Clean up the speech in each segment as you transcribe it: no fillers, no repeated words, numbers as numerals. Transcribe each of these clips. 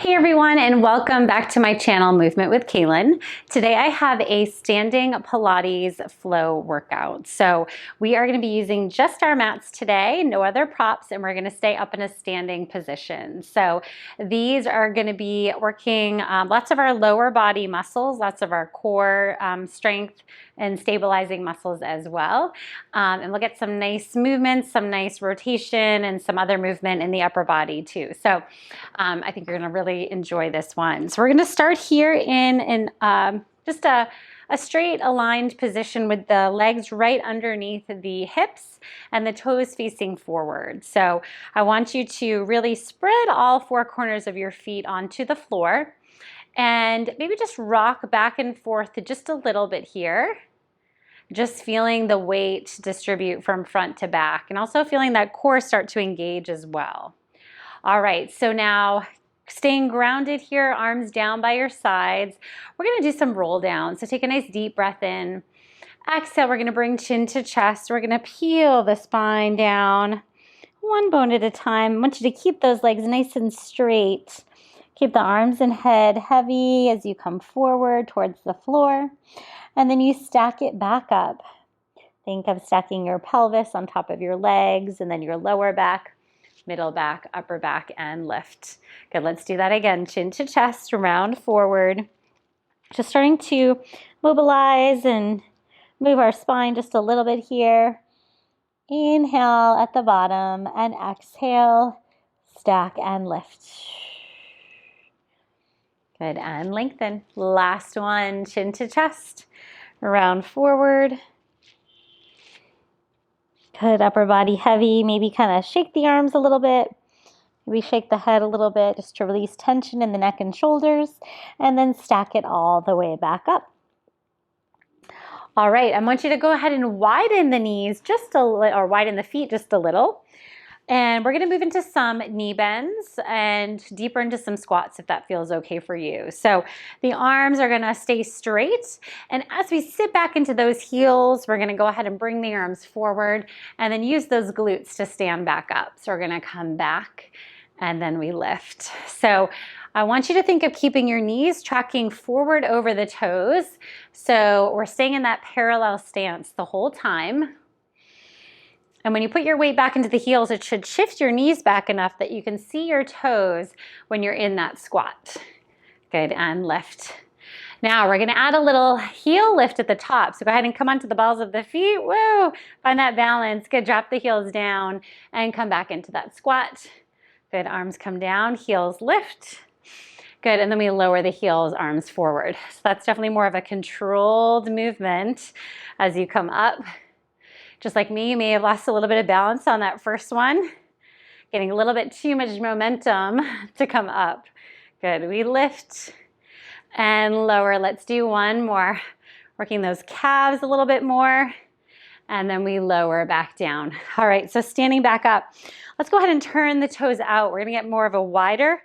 Hey everyone, and welcome back to my channel, Movement with Kaylin. Today I have a standing Pilates flow workout. So we are going to be using just our mats today, no other props, and we're going to stay up in a standing position. So these are going to be working lots of our lower body muscles, lots of our core strength and stabilizing muscles as well. And we'll get some nice movements, some nice rotation, and some other movement in the upper body too. So I think you're going to really enjoy this one. So we're going to start here in just a straight aligned position with the legs right underneath the hips and the toes facing forward. So I want you to really spread all four corners of your feet onto the floor and maybe just rock back and forth just a little bit here. Just feeling the weight distribute from front to back and also feeling that core start to engage as well. All right, so now staying grounded here, arms down by your sides. We're gonna do some roll down. So take a nice deep breath in. Exhale, we're gonna bring chin to chest. We're gonna peel the spine down, one bone at a time. I want you to keep those legs nice and straight. Keep the arms and head heavy as you come forward towards the floor. And then you stack it back up. Think of stacking your pelvis on top of your legs and then your lower back, middle back, upper back, and lift. Good, let's do that again. Chin to chest, round forward. Just starting to mobilize and move our spine just a little bit here. Inhale at the bottom and exhale, stack and lift. Good, and lengthen. Last one, chin to chest, round forward. Good, upper body heavy, maybe kind of shake the arms a little bit. Maybe shake the head a little bit just to release tension in the neck and shoulders, and then stack it all the way back up. All right, I want you to go ahead and widen the knees just a little, or widen the feet just a little. And we're gonna move into some knee bends and deeper into some squats if that feels okay for you. So the arms are gonna stay straight. And as we sit back into those heels, we're gonna go ahead and bring the arms forward and then use those glutes to stand back up. So we're gonna come back and then we lift. So I want you to think of keeping your knees tracking forward over the toes. So we're staying in that parallel stance the whole time. And when you put your weight back into the heels, it should shift your knees back enough that you can see your toes when you're in that squat. Good, and lift. Now we're gonna add a little heel lift at the top. So go ahead and come onto the balls of the feet. Woo! Find that balance. Good, drop the heels down and come back into that squat. Good, arms come down, heels lift. Good, and then we lower the heels, arms forward. So that's definitely more of a controlled movement as you come up. Just like me, you may have lost a little bit of balance on that first one. Getting a little bit too much momentum to come up. Good, we lift and lower. Let's do one more. Working those calves a little bit more. And then we lower back down. All right, so standing back up. Let's go ahead and turn the toes out. We're gonna get more of a wider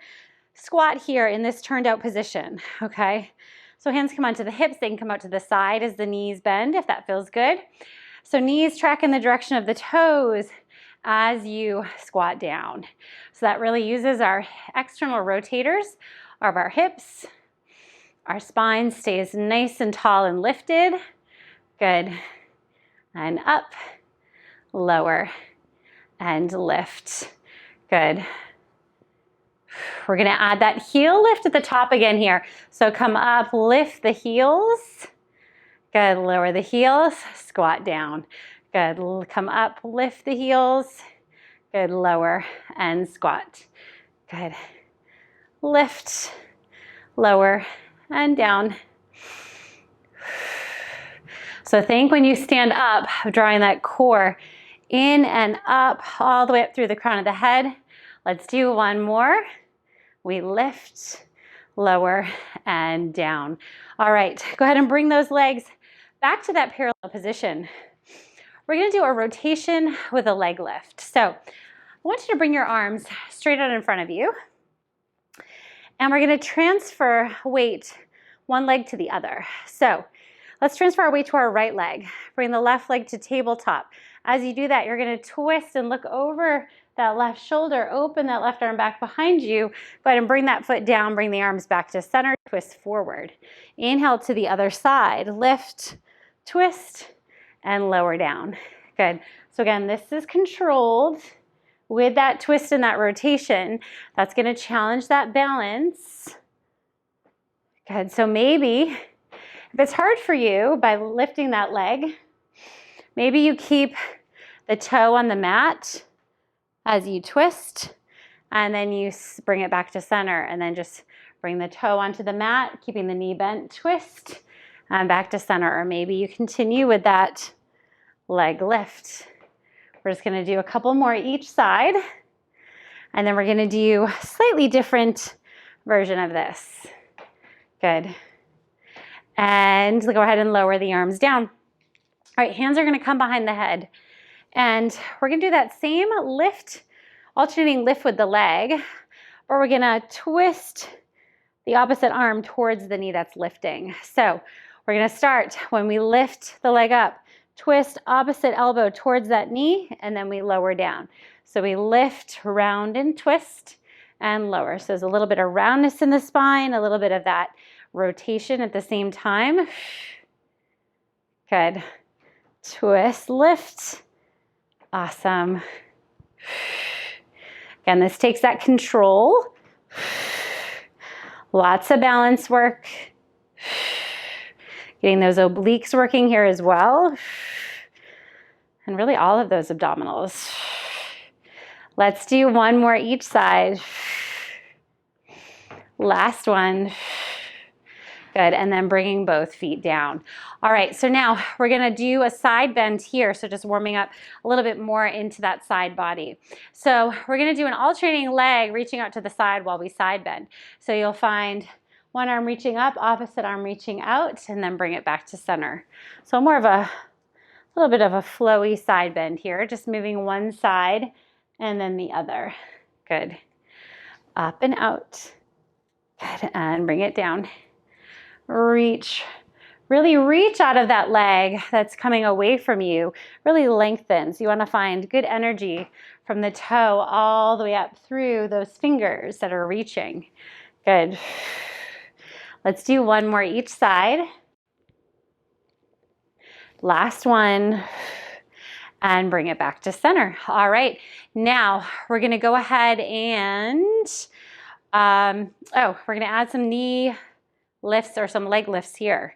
squat here in this turned out position, okay? So hands come onto the hips, they can come out to the side as the knees bend if that feels good. So knees track in the direction of the toes as you squat down. So that really uses our external rotators of our hips. Our spine stays nice and tall and lifted. Good. And up, lower, and lift. Good. We're gonna add that heel lift at the top again here. So come up, lift the heels. Good, lower the heels, squat down. Good, come up, lift the heels. Good, lower and squat. Good, lift, lower and down. So think when you stand up, drawing that core in and up, all the way up through the crown of the head. Let's do one more. We lift, lower and down. All right, go ahead and bring those legs back to that parallel position. We're gonna do a rotation with a leg lift. So I want you to bring your arms straight out in front of you. And we're gonna transfer weight one leg to the other. So let's transfer our weight to our right leg. Bring the left leg to tabletop. As you do that, you're gonna twist and look over that left shoulder, open that left arm back behind you. Go ahead and bring that foot down, bring the arms back to center, twist forward. Inhale to the other side, lift, twist, and lower down. Good. So again, this is controlled with that twist and that rotation. That's going to challenge that balance. Good. So maybe if it's hard for you by lifting that leg, maybe you keep the toe on the mat as you twist, and then you bring it back to center, and then just bring the toe onto the mat, keeping the knee bent, twist, and back to center. Or maybe you continue with that leg lift. We're just going to do a couple more each side, and then we're going to do a slightly different version of this. Good. And go ahead and lower the arms down. All right, hands are going to come behind the head. And we're going to do that same lift, alternating lift with the leg, or we're going to twist the opposite arm towards the knee that's lifting. So we're going to start when we lift the leg up, twist opposite elbow towards that knee, and then we lower down. So we lift, round, and twist, and lower. So there's a little bit of roundness in the spine, a little bit of that rotation at the same time. Good. Twist, lift. Awesome. Again, this takes that control. Lots of balance work. Getting those obliques working here as well. And really all of those abdominals. Let's do one more each side. Last one. Good, and then bringing both feet down. All right, so now we're gonna do a side bend here, so just warming up a little bit more into that side body. So we're gonna do an alternating leg, reaching out to the side while we side bend. So you'll find one arm reaching up, opposite arm reaching out, and then bring it back to center. So more of a little bit of a flowy side bend here, just moving one side and then the other. Good. Up and out. Good, and bring it down. Reach, really reach out of that leg that's coming away from you, really lengthen. So you want to find good energy from the toe all the way up through those fingers that are reaching. Good. Let's do one more each side. Last one. And bring it back to center. All right, now we're going to go ahead and, we're going to add some knee lifts or some leg lifts here.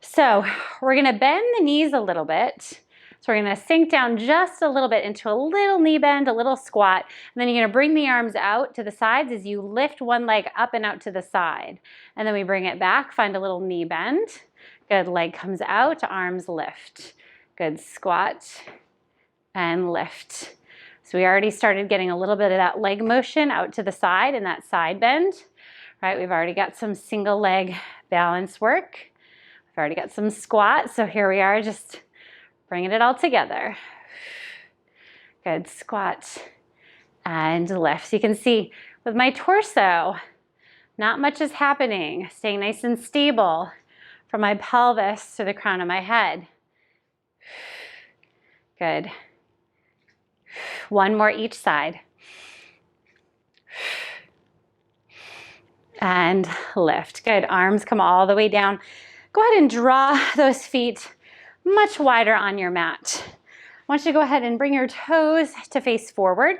So we're going to bend the knees a little bit. So we're going to sink down just a little bit into a little knee bend, a little squat, and then you're going to bring the arms out to the sides as you lift one leg up and out to the side. And then we bring it back, find a little knee bend. Good, leg comes out, arms lift. Good, squat and lift. So we already started getting a little bit of that leg motion out to the side and that side bend. Right, we've already got some single leg balance work. We've already got some squats, so here we are just bringing it all together. Good, squat and lift. So you can see with my torso, not much is happening. Staying nice and stable from my pelvis to the crown of my head. Good. One more each side. And lift. Good. Arms come all the way down. Go ahead and draw those feet much wider on your mat. I want you to go ahead and bring your toes to face forward.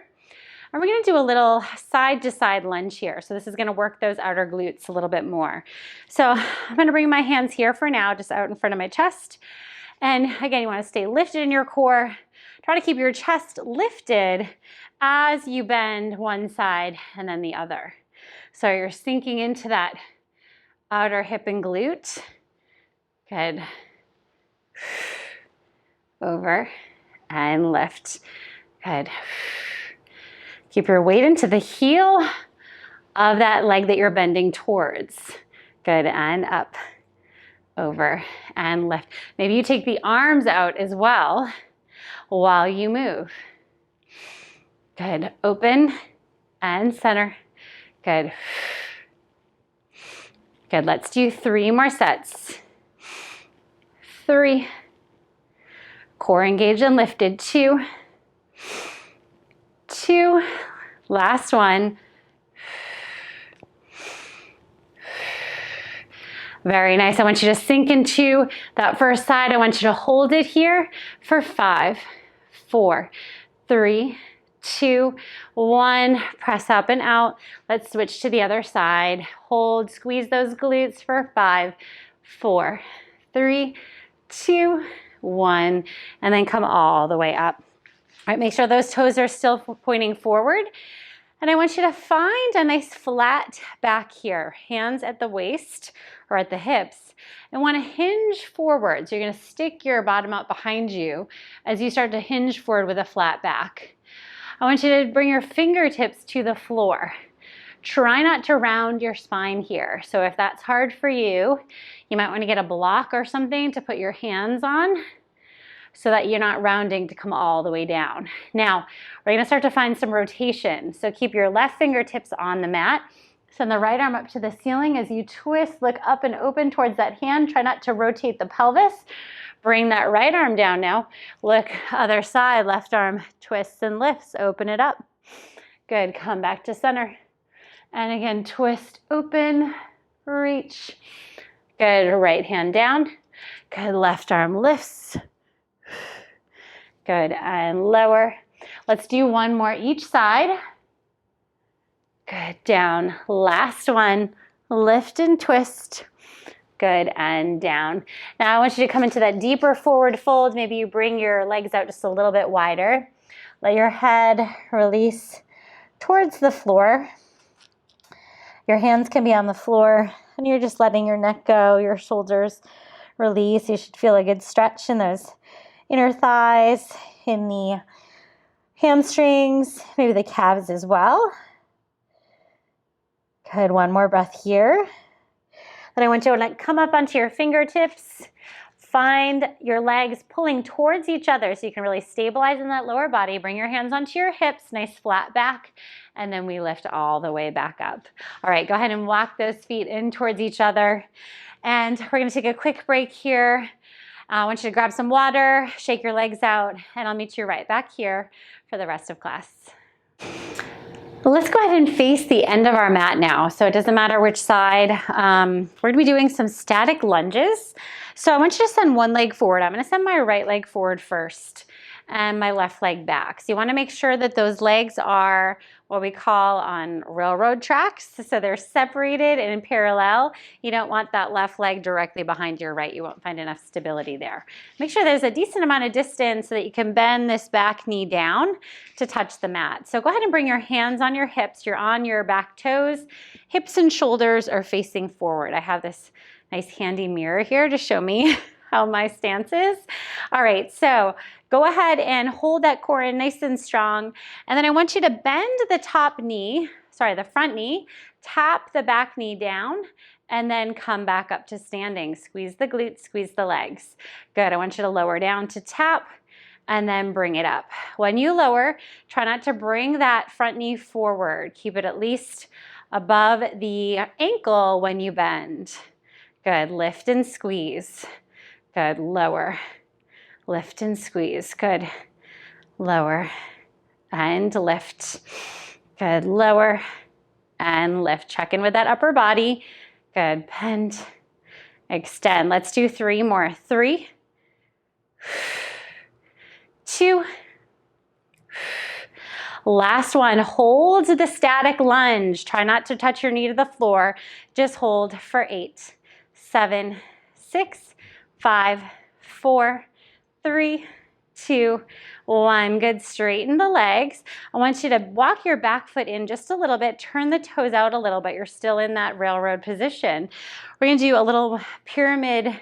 And we're going to do a little side to side lunge here. So this is going to work those outer glutes a little bit more. So I'm going to bring my hands here for now, just out in front of my chest. And again, you want to stay lifted in your core. Try to keep your chest lifted as you bend one side and then the other. So you're sinking into that outer hip and glute. Good. Over and lift. Good. Keep your weight into the heel of that leg that you're bending towards. Good, and up, over, and lift. Maybe you take the arms out as well while you move. Good, open and center. Good. Good, let's do 3 more sets. 3. Core engaged and lifted. 2. 2. Last one. Very nice. I want you to sink into that first side. I want you to hold it here for 5, 4, 3, 2, 1. Press up and out. Let's switch to the other side. Hold, squeeze those glutes for 5, 4, 3, 2, 1. And then come all the way up. All right, make sure those toes are still pointing forward. And I want you to find a nice flat back here, hands at the waist or at the hips, and want to hinge forward. So you're going to stick your bottom up behind you as you start to hinge forward with a flat back. I want you to bring your fingertips to the floor. Try not to round your spine here. So if that's hard for you, you might want to get a block or something to put your hands on, so that you're not rounding to come all the way down. Now, we're gonna start to find some rotation. So keep your left fingertips on the mat. Send the right arm up to the ceiling as you twist, look up and open towards that hand. Try not to rotate the pelvis. Bring that right arm down now. Look other side, left arm twists and lifts, open it up. Good, come back to center. And again, twist, open, reach. Good, right hand down. Good, left arm lifts. Good, and lower. Let's do one more each side. Good, down. Last one, lift and twist. Good, and down. Now I want you to come into that deeper forward fold. Maybe you bring your legs out just a little bit wider. Let your head release towards the floor. Your hands can be on the floor, and you're just letting your neck go, your shoulders release. You should feel a good stretch in those inner thighs, in the hamstrings, maybe the calves as well. Good, one more breath here. Then I want you to come up onto your fingertips. Find your legs pulling towards each other so you can really stabilize in that lower body. Bring your hands onto your hips, nice flat back, and then we lift all the way back up. All right, go ahead and walk those feet in towards each other. And we're gonna take a quick break here. I want you to grab some water, shake your legs out, and I'll meet you right back here for the rest of class. Let's go ahead and face the end of our mat now. So it doesn't matter which side. We're gonna be doing some static lunges. So I want you to send one leg forward. I'm gonna send my right leg forward first and my left leg back. So you wanna make sure that those legs are what we call on railroad tracks. So they're separated and in parallel. You don't want that left leg directly behind your right. You won't find enough stability there. Make sure there's a decent amount of distance so that you can bend this back knee down to touch the mat. So go ahead and bring your hands on your hips. You're on your back toes. Hips and shoulders are facing forward. I have this nice handy mirror here to show me how my stance is. All right, so go ahead and hold that core in nice and strong. And then I want you to bend the the front knee, tap the back knee down, and then come back up to standing. Squeeze the glutes, squeeze the legs. Good, I want you to lower down to tap and then bring it up. When you lower, try not to bring that front knee forward. Keep it at least above the ankle when you bend. Good, lift and squeeze. Good, lower. Lift and squeeze. Good. Lower and lift. Good. Lower and lift. Check in with that upper body. Good. Bend. Extend. Let's do 3 more. 3, 2. Last one. Hold the static lunge. Try not to touch your knee to the floor. Just hold for 8, 7, 6, 5, 4, 3, 2, 1. Good, straighten the legs. I want you to walk your back foot in just a little bit, turn the toes out a little bit. You're still in that railroad position. We're gonna do a little pyramid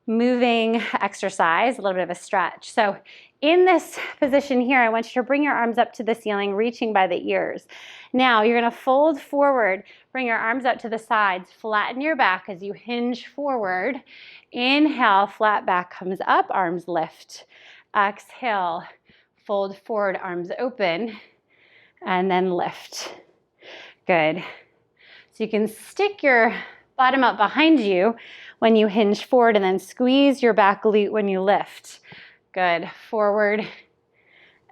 moving exercise, a little bit of a stretch. So in this position here, I want you to bring your arms up to the ceiling, reaching by the ears. Now you're gonna fold forward, bring your arms out to the sides, flatten your back as you hinge forward. Inhale, flat back comes up, arms lift. Exhale, fold forward, arms open, and then lift. Good. So you can stick your bottom up behind you when you hinge forward and then squeeze your back glute when you lift. Good. Forward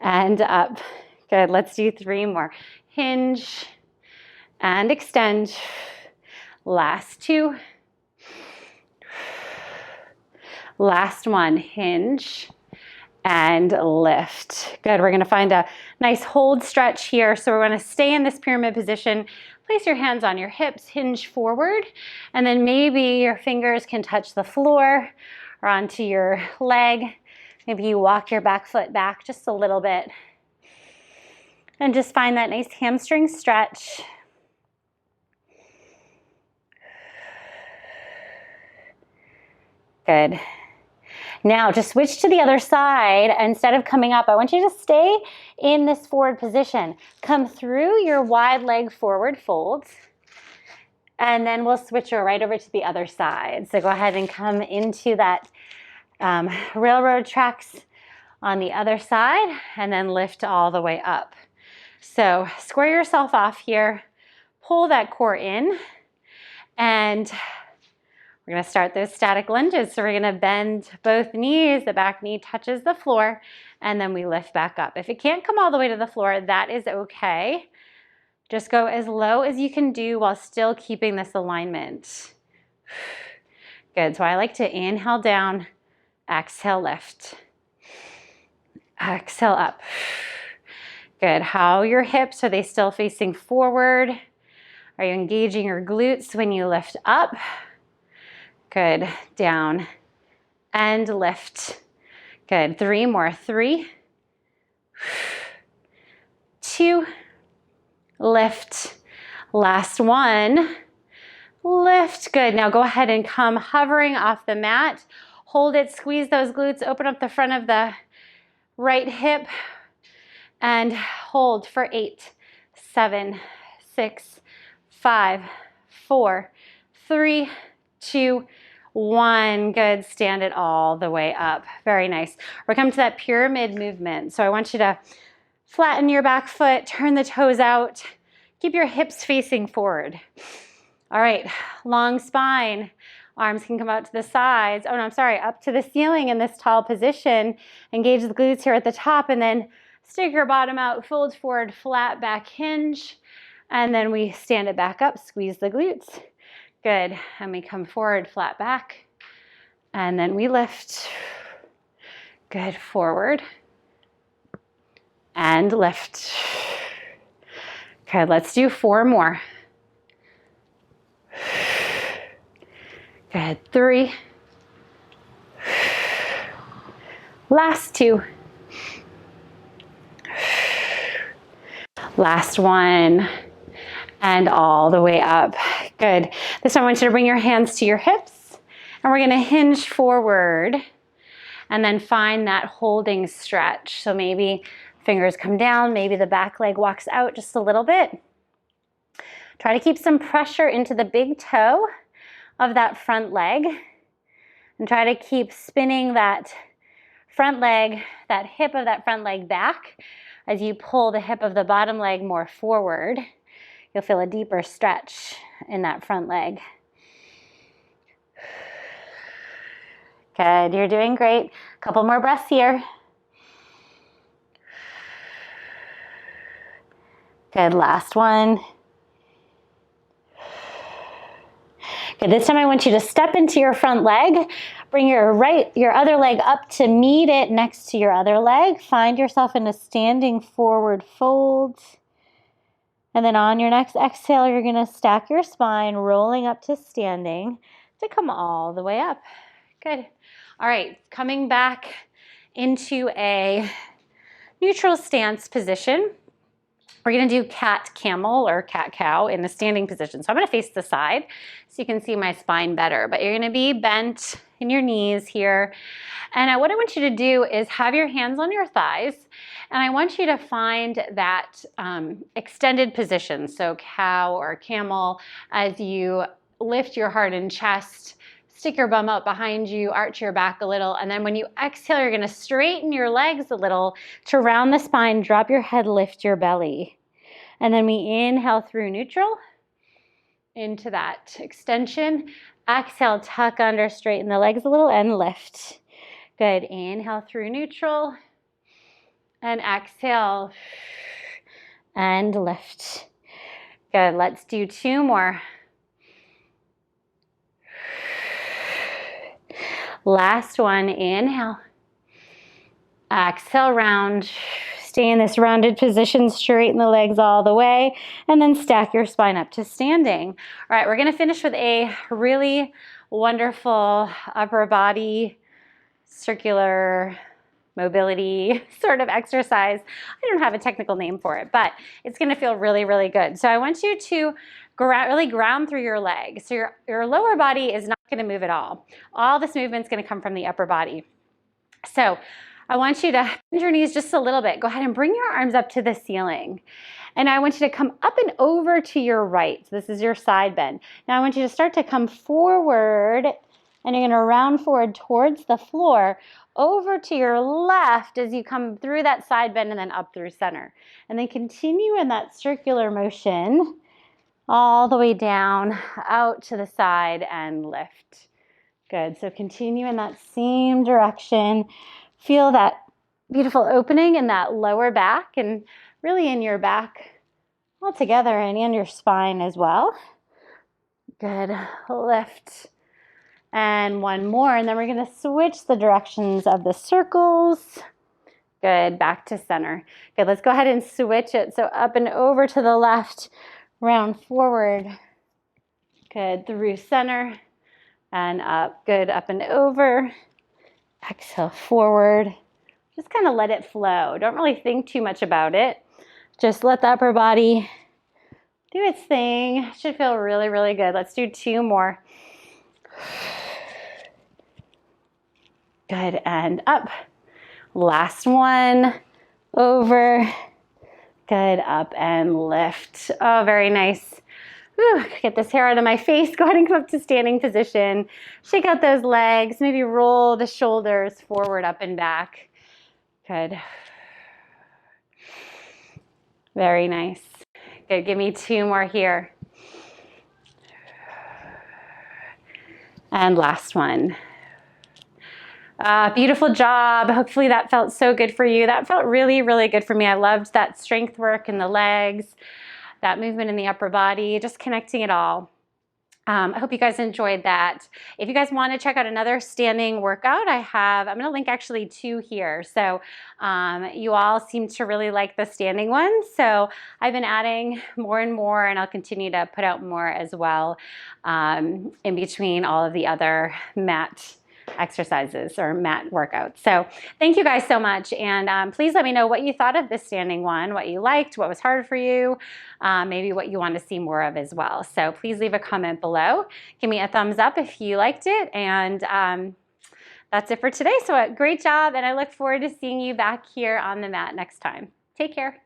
and up. Good, let's do 3 more. Hinge and extend. Last 2. Last 1, hinge and lift. Good, we're gonna find a nice hold stretch here. So we're gonna stay in this pyramid position. Place your hands on your hips, hinge forward, and then maybe your fingers can touch the floor or onto your leg. Maybe you walk your back foot back just a little bit. And just find that nice hamstring stretch. Good. Now just switch to the other side. Instead of coming up, I want you to stay in this forward position. Come through your wide leg forward folds, and then we'll switch her right over to the other side. So go ahead and come into that railroad tracks on the other side, and then lift all the way up. So square yourself off here, pull that core in, and we're gonna start those static lunges. So we're gonna bend both knees, the back knee touches the floor, and then we lift back up. If it can't come all the way to the floor, that is okay. Just go as low as you can do while still keeping this alignment. Good, so I like to inhale down, exhale lift, exhale up. Good, how are your hips? Are they still facing forward? Are you engaging your glutes when you lift up? Good, down and lift. Good, 3 more, 3, 2, lift. Last 1, lift. Good, now go ahead and come hovering off the mat. Hold it, squeeze those glutes, open up the front of the right hip, and hold for 8, 7, 6, 5, 4, 3, 2, 1. Good, stand it all the way up. Very nice. We're coming to that pyramid movement. So I want you to flatten your back foot, turn the toes out, keep your hips facing forward. All right, long spine. Arms can come out to the sides. Oh no, I'm sorry, up to the ceiling in this tall position. Engage the glutes here at the top, and then stick your bottom out, fold forward, flat back hinge, and then we stand it back up, squeeze the glutes. Good, and we come forward, flat back, and then we lift. Good, forward, and lift. Good, let's do 4 more. Good, 3. Last 2. Last 1. And all the way up. Good. This time I want you to bring your hands to your hips, and we're gonna hinge forward and then find that holding stretch. So maybe fingers come down, maybe the back leg walks out just a little bit. Try to keep some pressure into the big toe of that front leg, and try to keep spinning that front leg, that hip of that front leg back as you pull the hip of the bottom leg more forward. You'll feel a deeper stretch in that front leg. Good, you're doing great. Couple more breaths here. Good, last one. Good, this time I want you to step into your front leg. Bring your other leg up to meet it next to your other leg. Find yourself in a standing forward fold. And then on your next exhale, you're gonna stack your spine, rolling up to standing to come all the way up. Good. All right, coming back into a neutral stance position. We're gonna do cat-camel or cat-cow in the standing position. So I'm gonna face the side so you can see my spine better, but you're gonna be bent in your knees here. And what I want you to do is have your hands on your thighs, and I want you to find that extended position, so cow or camel, as you lift your heart and chest, stick your bum out behind you, arch your back a little, and then when you exhale, you're gonna straighten your legs a little to round the spine, drop your head, lift your belly. And then we inhale through neutral into that extension. Exhale, tuck under, straighten the legs a little, and lift. Good, inhale through neutral, and exhale. and lift. Good, let's do 2 more. Last one, inhale. Exhale, round. Stay in this rounded position, straighten the legs all the way, and then stack your spine up to standing. All right, we're gonna finish with a really wonderful upper body circular mobility sort of exercise. I don't have a technical name for it, but it's gonna feel really, really good. So I want you to really ground through your legs. So your lower body is not gonna move at all. All this movement's gonna come from the upper body. So I want you to bend your knees just a little bit. Go ahead and bring your arms up to the ceiling. And I want you to come up and over to your right. So this is your side bend. Now I want you to start to come forward, and you're gonna round forward towards the floor, over to your left as you come through that side bend and then up through center. And then continue in that circular motion all the way down, out to the side and lift. Good, so continue in that same direction. Feel that beautiful opening in that lower back and really in your back altogether and in your spine as well. Good, lift. And one more, and then we're gonna switch the directions of the circles. Good, back to center. Good, let's go ahead and switch it. So up and over to the left, round forward. Good, through center and up. Good, up and over. Exhale, forward. Just kind of let it flow. Don't really think too much about it. Just let the upper body do its thing. It should feel really, really good. Let's do 2 more. Good, and up. Last one, over. Good, up and lift. Oh, very nice. Whew, get this hair out of my face. Go ahead and come up to standing position. Shake out those legs. Maybe roll the shoulders forward, up and back. Good. Very nice. Good, give me 2 more here. And last one. Beautiful job. Hopefully that felt so good for you. That felt really, really good for me. I loved that strength work in the legs, that movement in the upper body, just connecting it all. I hope you guys enjoyed that. If you guys want to check out another standing workout, I'm going to link actually 2 here. So you all seem to really like the standing one. So I've been adding more and more, and I'll continue to put out more as well in between all of the other mat exercises or mat workouts. So thank you guys so much, and please let me know what you thought of this standing one, what you liked, what was hard for you, maybe what you want to see more of as well. So please leave a comment below. Give me a thumbs up if you liked it, and that's it for today. So great job, and I look forward to seeing you back here on the mat next time. Take care.